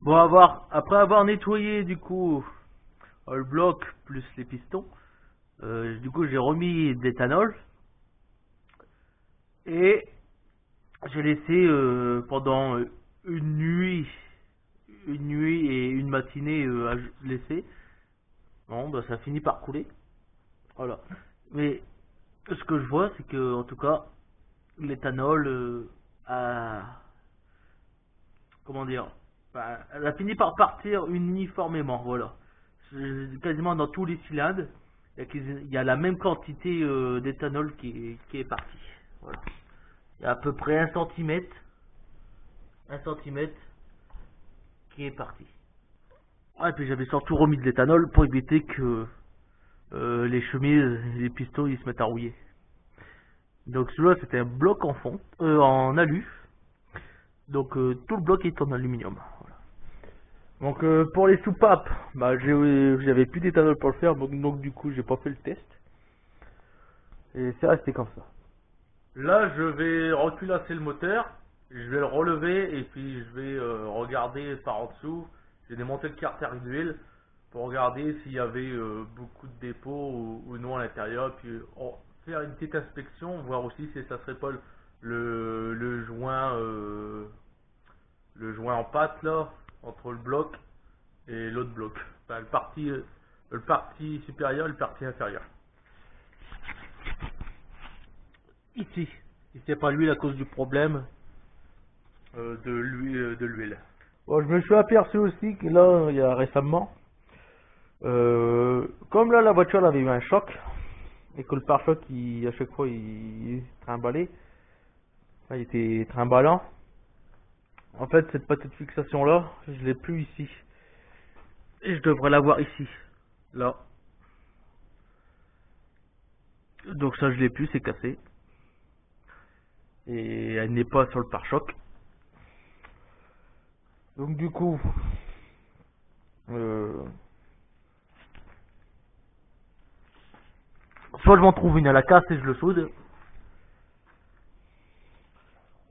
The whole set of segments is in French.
Bon, après avoir nettoyé du coup le bloc plus les pistons, du coup j'ai remis de l'éthanol et j'ai laissé pendant une nuit et une matinée à laisser. Bon, bah ça finit par couler. Voilà. Mais ce que je vois, c'est que en tout cas l'éthanol a, comment dire, bah, elle a fini par partir uniformément, voilà. Quasiment dans tous les cylindres, il y a la même quantité d'éthanol qui est partie. Voilà. Il y a à peu près un centimètre qui est parti. Ah, et puis j'avais surtout remis de l'éthanol pour éviter que les chemises, les pistons, ils se mettent à rouiller. Donc celui-là, c'était un bloc en fond, en alu. Donc tout le bloc est en aluminium. Voilà. Donc pour les soupapes, bah, j'avais plus d'éthanol pour le faire, donc du coup j'ai pas fait le test. Et c'est resté comme ça. Là je vais reculasser le moteur, je vais le relever et puis je vais regarder par en dessous. J'ai démonté le carter d'huile pour regarder s'il y avait beaucoup de dépôts ou non à l'intérieur. Puis faire une petite inspection, voir aussi si ça serait pas le joint en pâte là, entre le bloc et l'autre bloc. Enfin, le parti supérieur et le parti inférieur. Ici. Si c'est pas l'huile à cause du problème de l'huile. Bon, je me suis aperçu aussi que là, il y a récemment, comme là la voiture elle avait eu un choc, et que le pare-choc à chaque fois il trimballait, enfin, il était trimballant. En fait, cette petite fixation là, je l'ai plus ici. Et je devrais l'avoir ici. Là. Donc ça je l'ai plus, c'est cassé. Et elle n'est pas sur le pare-choc. Donc du coup, soit je m'en trouve une à la casse et je le soude,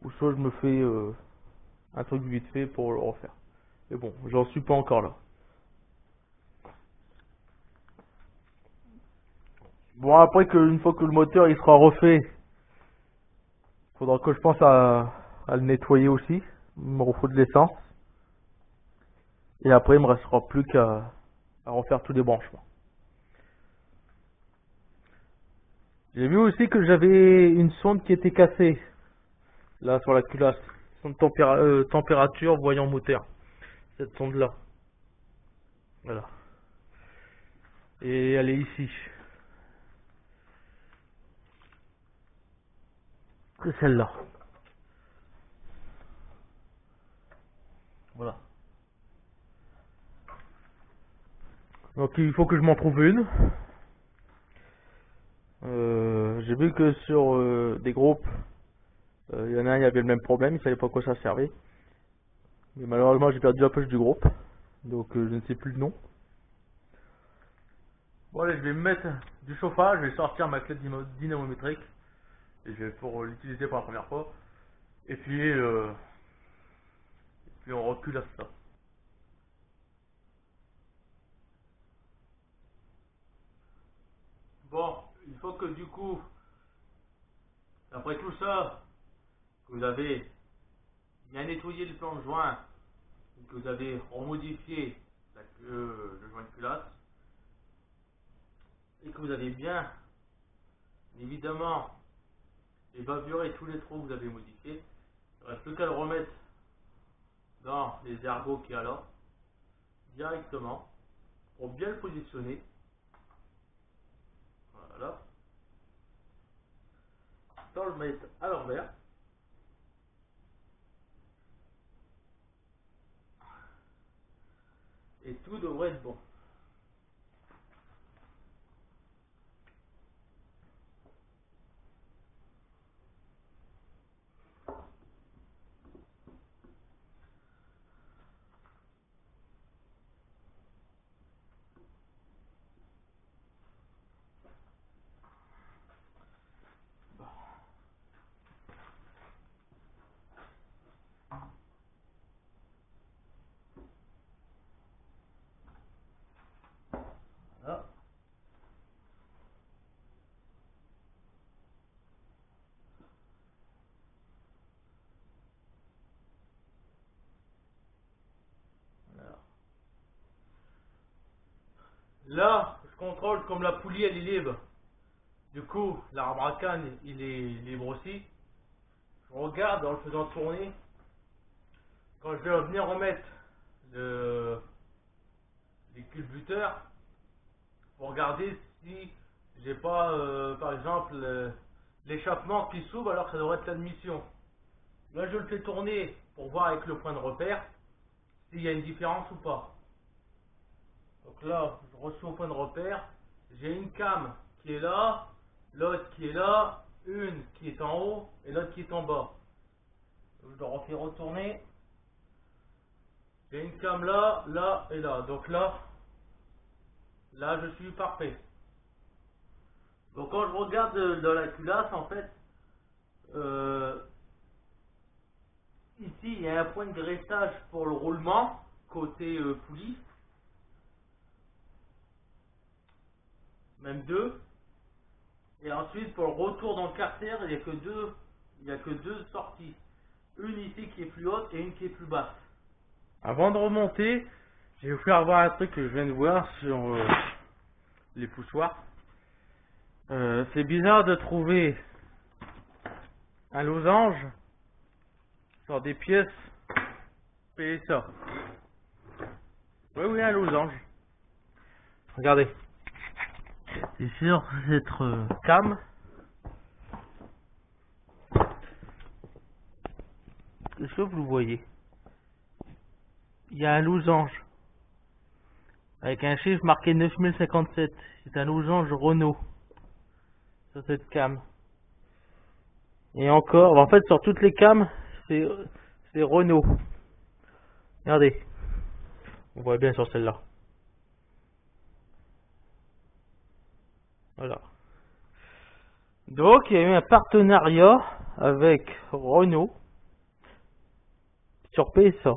ou soit je me fais un truc vite fait pour le refaire. Mais bon, j'en suis pas encore là. Bon, après une fois que le moteur il sera refait, faudra que je pense à le nettoyer aussi. Il me refaut de l'essence. Et après il me restera plus qu'à refaire tous les branchements. J'ai vu aussi que j'avais une sonde qui était cassée. Là sur la culasse. Sonde température voyant moteur. Cette sonde là. Voilà. Et elle est ici. C'est celle-là. Voilà. Donc il faut que je m'en trouve une. J'ai vu que sur des groupes, il y en a un, il y avait le même problème, il savait pas à quoi ça servait. Mais malheureusement, j'ai perdu la poche du groupe, donc je ne sais plus le nom. Bon allez, je vais me mettre du chauffage, je vais sortir ma clé dynamométrique et je vais pour l'utiliser pour la première fois. Et puis on recule à ça. Bon, il faut que du coup, après tout ça, vous avez bien nettoyé le plan de joint, que vous avez remodifié le joint de culasse, et que vous avez bien, évidemment, évaporé tous les trous que vous avez modifiés. Il ne reste plus qu'à le remettre dans les ergots qu'il y a là, directement, pour bien le positionner. Voilà. Sans le mettre à l'envers. Et tout devrait être bon. Là, je contrôle comme la poulie elle est libre. Du coup, l'arbre à canne il est libre aussi. Je regarde en le faisant tourner. Quand je vais venir remettre les culbuteurs, pour regarder si j'ai pas, par exemple, l'échappement qui s'ouvre alors que ça devrait être l'admission. Là, je le fais tourner pour voir avec le point de repère s'il y a une différence ou pas. Donc là, je reçois au point de repère, j'ai une cam qui est là, l'autre qui est là, une qui est en haut et l'autre qui est en bas. Je le refais retourner. J'ai une cam là, là et là. Donc là, je suis parfait. Donc quand je regarde dans la culasse, en fait, ici il y a un point de graissage pour le roulement côté poulie, même deux. Et ensuite pour le retour dans le carter, il n'y a que deux sorties. Une ici qui est plus haute et une qui est plus basse. Avant de remonter, je vais vous faire voir un truc que je viens de voir sur les poussoirs. C'est bizarre de trouver un losange sur des pièces PSA. Oui, un losange. Regardez. C'est sûr, c'est cam. Est-ce que vous le voyez? Il y a un losange avec un chiffre marqué 9057. C'est un losange Renault sur cette cam. Et encore, en fait, sur toutes les cams, c'est Renault. Regardez, on voit bien sur celle-là. Voilà. Donc, il y a eu un partenariat avec Renault sur PSA.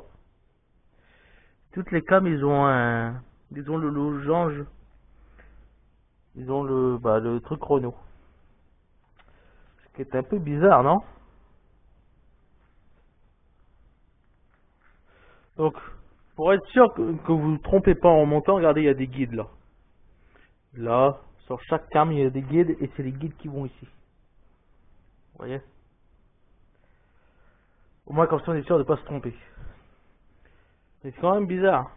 Toutes les cams, ils ont le losange, ils ont le truc Renault. Ce qui est un peu bizarre, non? Donc, pour être sûr que vous ne vous trompez pas en remontant, regardez, il y a des guides là. Là, sur chaque cam, il y a des guides et c'est les guides qui vont ici. Vous voyez? Au moins, comme ça, on est sûr de ne pas se tromper. Mais c'est quand même bizarre.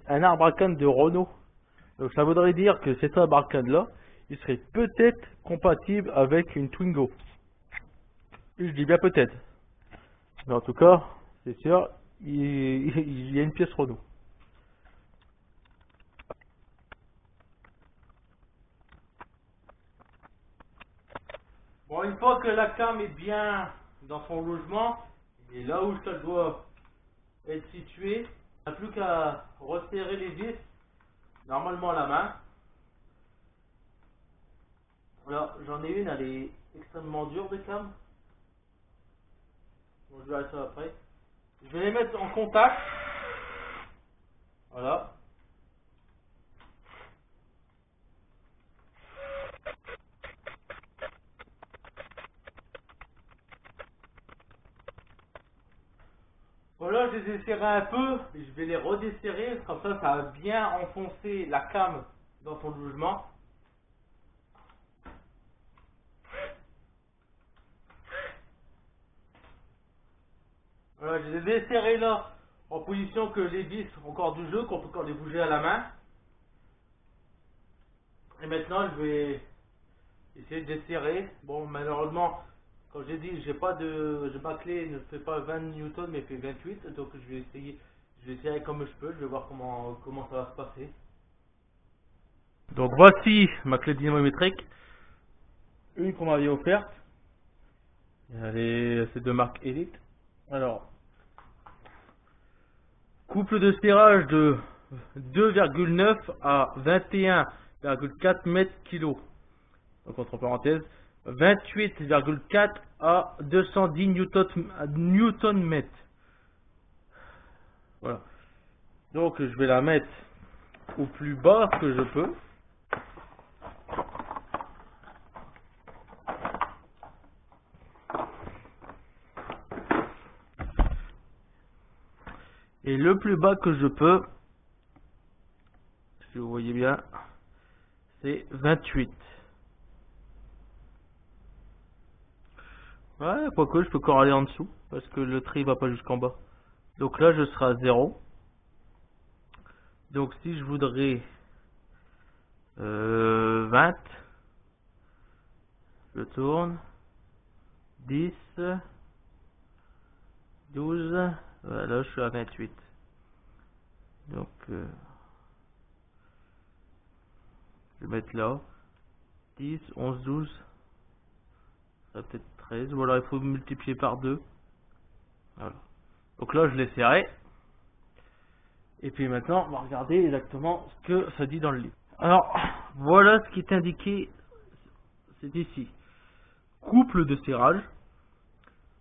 Un arbre à canne de Renault. Donc, ça voudrait dire que cet arbre à canne là, il serait peut-être compatible avec une Twingo. Je dis bien peut-être. Mais en tout cas, c'est sûr, il y a une pièce Renault. Bon, une fois que la cam est bien dans son logement, et là où ça doit être situé, on n'a plus qu'à resserrer les vis, normalement à la main. Alors, j'en ai une, elle est extrêmement dure de cam. Bon, je verrai ça après. Je vais les mettre en contact. Voilà. Voilà, je les ai serrés un peu, et je vais les redesserrer, comme ça va bien enfoncer la cam dans son logement. Voilà, je les ai desserrés là, en position que les vis sont encore du jeu, qu'on peut encore les bouger à la main. Et maintenant, je vais essayer de desserrer. Bon, malheureusement, comme j'ai dit, ma clé ne fait pas 20 newtons, mais fait 28, donc je vais essayer comme je peux, je vais voir comment ça va se passer. Donc voici ma clé dynamométrique, une qu'on m'avait offerte. C'est de marque Elite. Alors, couple de serrage de 2,9 à 21,4 mètres kg. Donc entre parenthèses, 28,4 à 210 newton mètres. Voilà. Donc je vais la mettre au plus bas que je peux. Et le plus bas que je peux, si vous voyez bien, c'est 28. Ouais, quoique je peux encore aller en dessous, parce que le trait va pas jusqu'en bas. Donc là, je serai à 0. Donc si je voudrais 20, je tourne, 10, 12, voilà, là je suis à 28. Donc je vais mettre là, 10, 11, 12, ça peut-être 13, ou alors il faut multiplier par 2. Voilà. Donc là je l'ai serré. Et puis maintenant, on va regarder exactement ce que ça dit dans le livre. Alors, voilà ce qui est indiqué, c'est ici. Couple de serrage,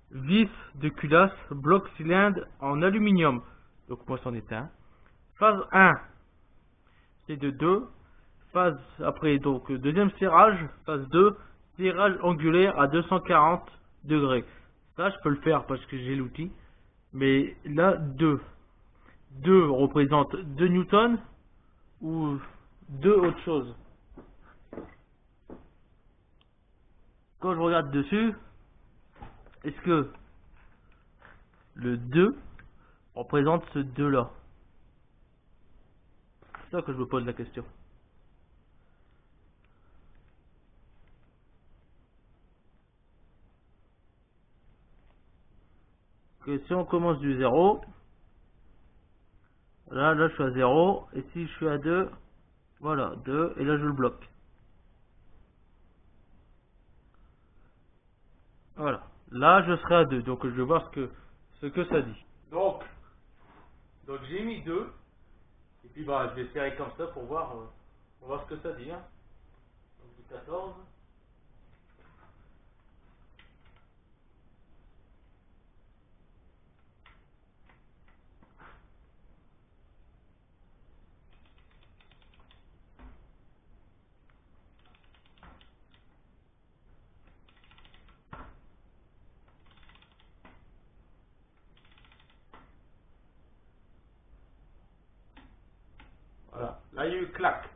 vis de culasse, bloc cylindre en aluminium. Donc moi c'en est un. Phase 1, c'est de 2. Phase après, donc deuxième serrage, phase 2, serrage angulaire à 240 degrés. Ça, je peux le faire parce que j'ai l'outil. Mais là, 2. 2 représente 2 newtons ou 2 autre chose. Quand je regarde dessus, est-ce que le 2 représente ce 2 là? C'est ça que je me pose la question. Que si on commence du 0, là je suis à 0, et si je suis à 2, voilà, 2, et là je le bloque. Voilà, là je serai à 2, donc je vais voir ce que ça dit. Donc j'ai mis 2, et puis bah, je vais serrer comme ça pour voir ce que ça dit. Hein. Donc du 14. Voilà, là il y a eu clac.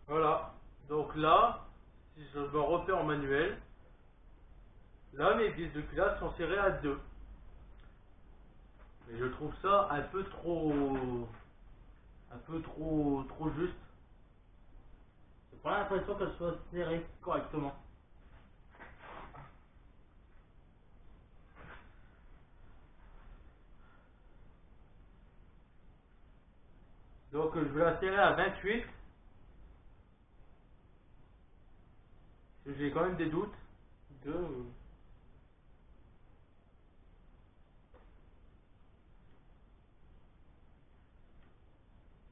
Voilà, donc là, si je me refais en manuel, là mes vis de culasse sont serrées à 2. Mais je trouve ça un peu trop juste. J'ai pas l'impression qu'elle soit serrée correctement. Donc je vais la serrer à 28. J'ai quand même des doutes.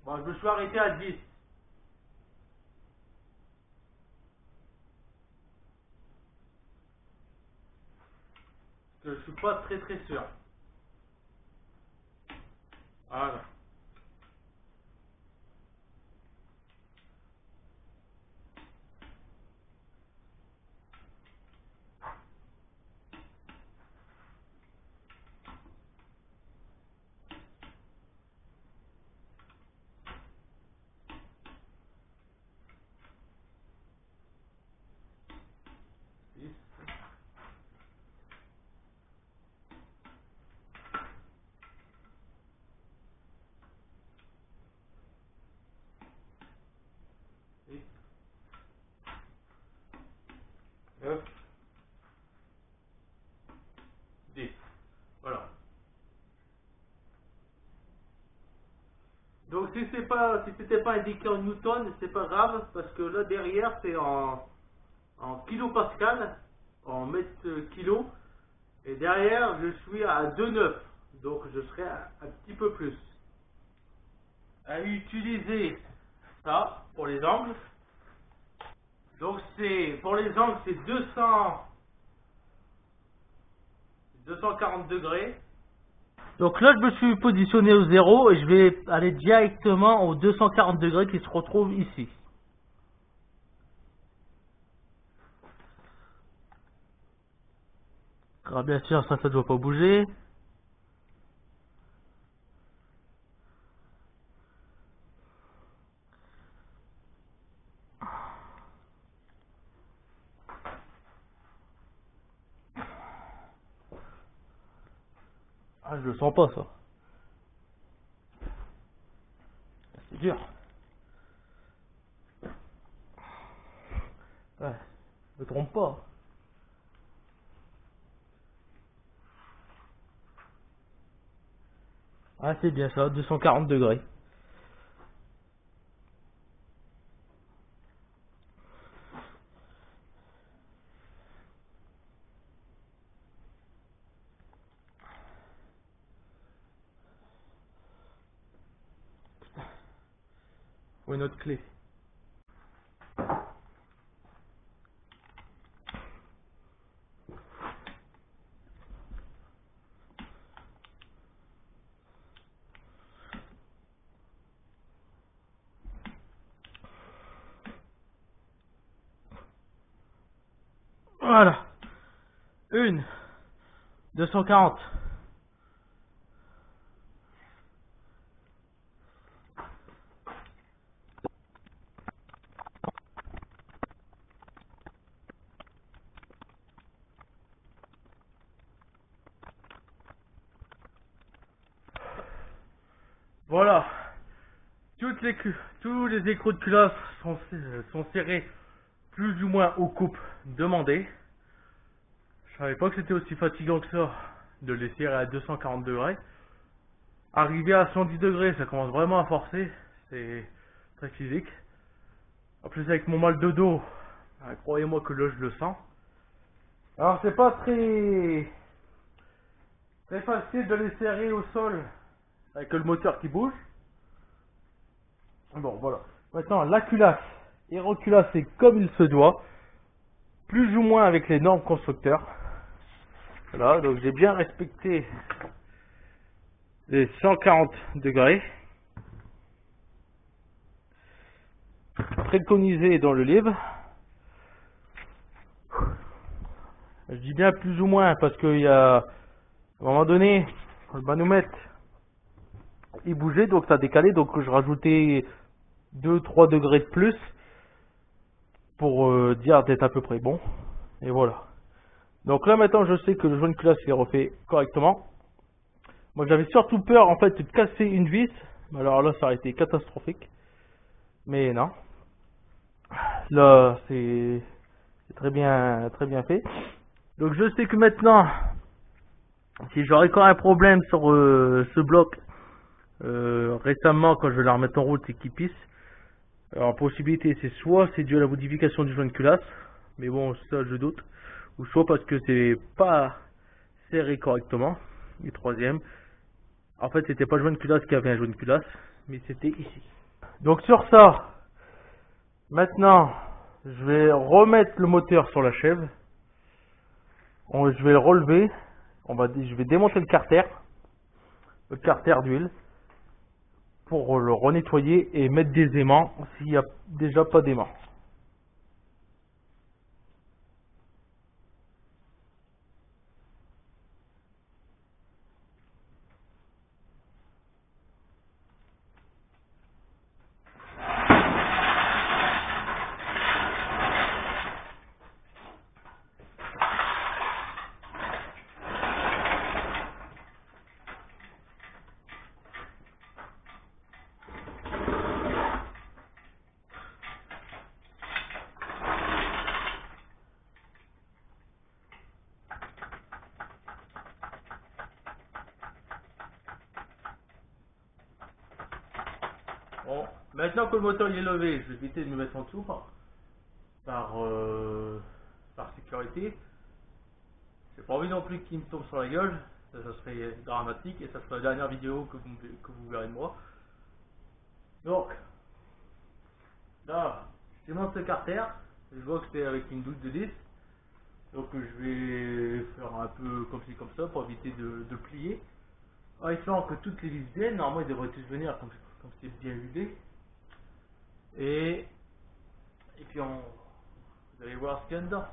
Bon, je me suis arrêté à 10. Parce que je suis pas très sûr. Voilà. Dix, 10, 9, 10. Voilà. Donc si c'était pas indiqué en newton, c'est pas grave parce que là derrière c'est en kilopascal, en mètres kilo, et derrière je suis à 2,9, donc je serai un petit peu plus. À utiliser ça pour les angles. Donc c'est pour les angles c'est 240 degrés. Donc là, je me suis positionné au 0 et je vais aller directement au 240 degrés qui se retrouve ici. Alors bien sûr, ça ne doit pas bouger. Ah, je le sens pas, ça. C'est dur. Ouais, je me trompe pas. Ah, c'est bien ça, 240 degrés. Ou une autre clé. Voilà. 240. Voilà. Tous les écrous de culasse sont serrés plus ou moins aux coupes demandées. Je savais pas que c'était aussi fatigant que ça de les serrer à 240 degrés. Arriver à 110 degrés, ça commence vraiment à forcer. C'est très physique. En plus avec mon mal de dos, croyez-moi que là je le sens. Alors c'est pas très facile de les serrer au sol avec le moteur qui bouge. Bon voilà. Maintenant la culasse est reculassée comme il se doit, plus ou moins avec les normes constructeurs. Voilà, donc j'ai bien respecté les 140 degrés préconisés dans le livre. Je dis bien plus ou moins parce qu'il y a, à un moment donné, le manomètre il bougeait, donc ça décalait, donc je rajoutais 2-3 degrés de plus pour dire d'être à peu près bon. Et voilà. Donc là maintenant je sais que le joint culasse est refait correctement. Moi j'avais surtout peur en fait de casser une vis. Alors là ça aurait été catastrophique. Mais non. Là c'est très bien fait. Donc je sais que maintenant, si j'aurais encore un problème sur ce bloc récemment quand je vais la remettre en route et qu'il pisse, alors possibilité c'est soit c'est dû à la modification du joint de culasse, mais bon ça je doute, ou soit parce que c'est pas serré correctement. Et troisième, en fait c'était pas le joint de culasse qui avait un joint de culasse, mais c'était ici. Donc sur ça, maintenant je vais remettre le moteur sur la chèvre. Je vais le relever. Je vais démonter le carter d'huile pour le renettoyer et mettre des aimants s'il n'y a déjà pas d'aimants. Bon, maintenant que le moteur il est levé, je vais éviter de me mettre en dessous par sécurité. J'ai pas envie non plus qu'il me tombe sur la gueule, ça serait dramatique et ça sera la dernière vidéo que vous verrez de moi. Donc, là, je démonte le carter, je vois que c'est avec une douille de 10, donc je vais faire un peu comme ci comme ça pour éviter de plier. En espérant que toutes les vis viennent, normalement ils devraient tous venir comme c'est bien huilé. Et puis vous allez voir ce qu'il y a dedans.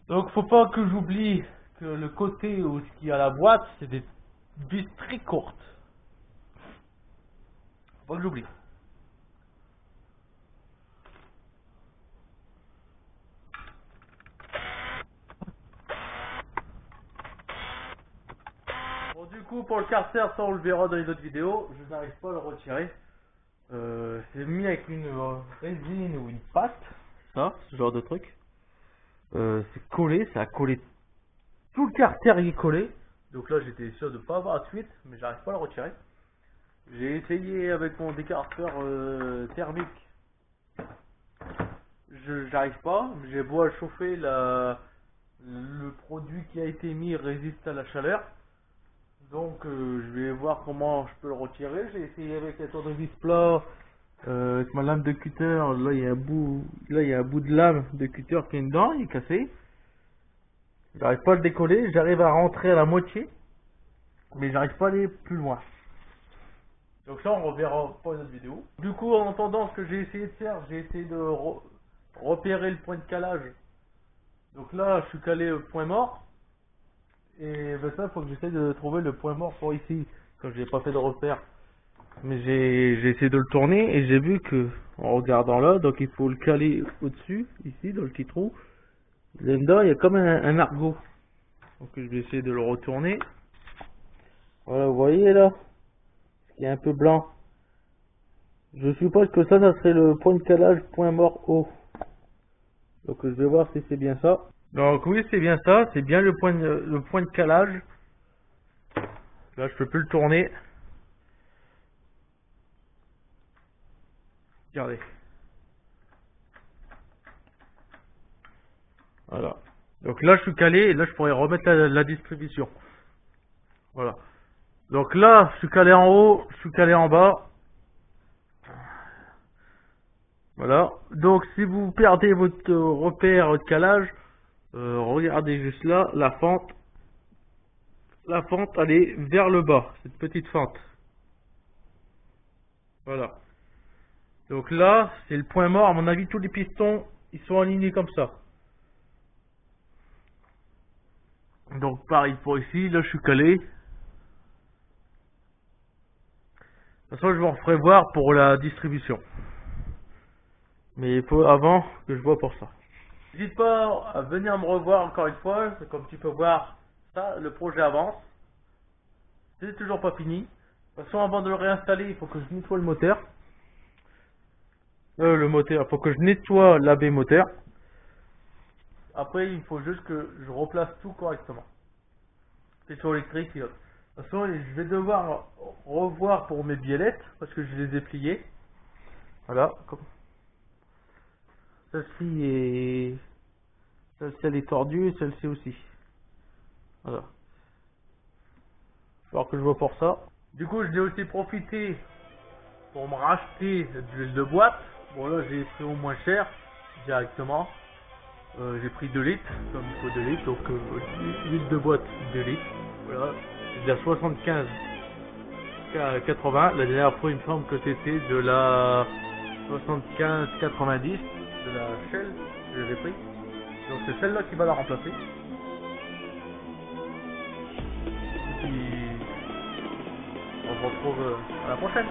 Donc faut pas que j'oublie que le côté où ce qu'il y a la boîte, c'est des vis très courtes. Faut pas que j'oublie. Bon, du coup, pour le carter, ça on le verra dans les autres vidéos, je n'arrive pas à le retirer. C'est mis avec une résine ou une pâte, ça, ce genre de truc. C'est collé, ça a collé, tout le carter il est collé. Donc là j'étais sûr de ne pas avoir de fuite, mais j'arrive pas à le retirer. J'ai essayé avec mon décarteur thermique, j'arrive pas, j'ai beau à chauffer, le produit qui a été mis résiste à la chaleur. Donc je vais voir comment je peux le retirer. J'ai essayé avec un tournevis plat, avec ma lame de cutter. Là il y a un bout de lame de cutter qui est dedans, il est cassé. J'arrive pas à le décoller, j'arrive à rentrer à la moitié, mais j'arrive pas à aller plus loin. Donc ça on reverra pas une autre vidéo. Du coup en attendant, ce que j'ai essayé de faire, j'ai essayé de repérer le point de calage. Donc là je suis calé au point mort. Et ben ça, il faut que j'essaie de trouver le point mort pour ici, quand j'ai pas fait de repère. Mais j'ai essayé de le tourner et j'ai vu que, en regardant là, donc il faut le caler au-dessus, ici, dans le petit trou. Là-dedans, il y a comme un argot. Donc je vais essayer de le retourner. Voilà, vous voyez là, il est un peu blanc. Je suppose que ça serait le point de calage, point mort haut. Donc je vais voir si c'est bien ça. Donc oui, c'est bien ça, c'est bien le point de calage. Là, je peux plus le tourner. Regardez. Voilà. Donc là, je suis calé et là, je pourrais remettre la distribution. Voilà. Donc là, je suis calé en haut, je suis calé en bas. Voilà. Donc si vous perdez votre repère de calage, regardez juste là, la fente. La fente, elle est vers le bas, cette petite fente. Voilà. Donc là, c'est le point mort. À mon avis, tous les pistons, ils sont alignés comme ça. Donc pareil pour ici, là je suis calé. De toute façon, je vous referai voir pour la distribution. Mais il faut avant que je vois pour ça. N'hésite pas à venir me revoir encore une fois. Comme tu peux voir, ça, le projet avance. C'est toujours pas fini. De toute façon, avant de le réinstaller, il faut que je nettoie le moteur. Il faut que je nettoie l'AB moteur. Après, il faut juste que je replace tout correctement. C'est sur électrique et autres. De toute façon, je vais devoir revoir pour mes biellettes parce que je les ai pliées. Voilà. Celle-ci est... Celle-ci elle est tordue et celle-ci aussi. Voilà. Il va falloir que je vois pour ça. Du coup, je l'ai aussi profité pour me racheter de l'huile de boîte. Bon là, j'ai pris au moins cher directement. J'ai pris 2 litres, comme il faut 2 litres. Donc, l'huile de boîte 2 litres. Voilà. J'ai à 75 80. La dernière fois, il me semble que c'était de la 75 90 de la Shell que j'avais pris. Donc c'est celle-là qui va la remplacer. Et puis on se retrouve à la prochaine.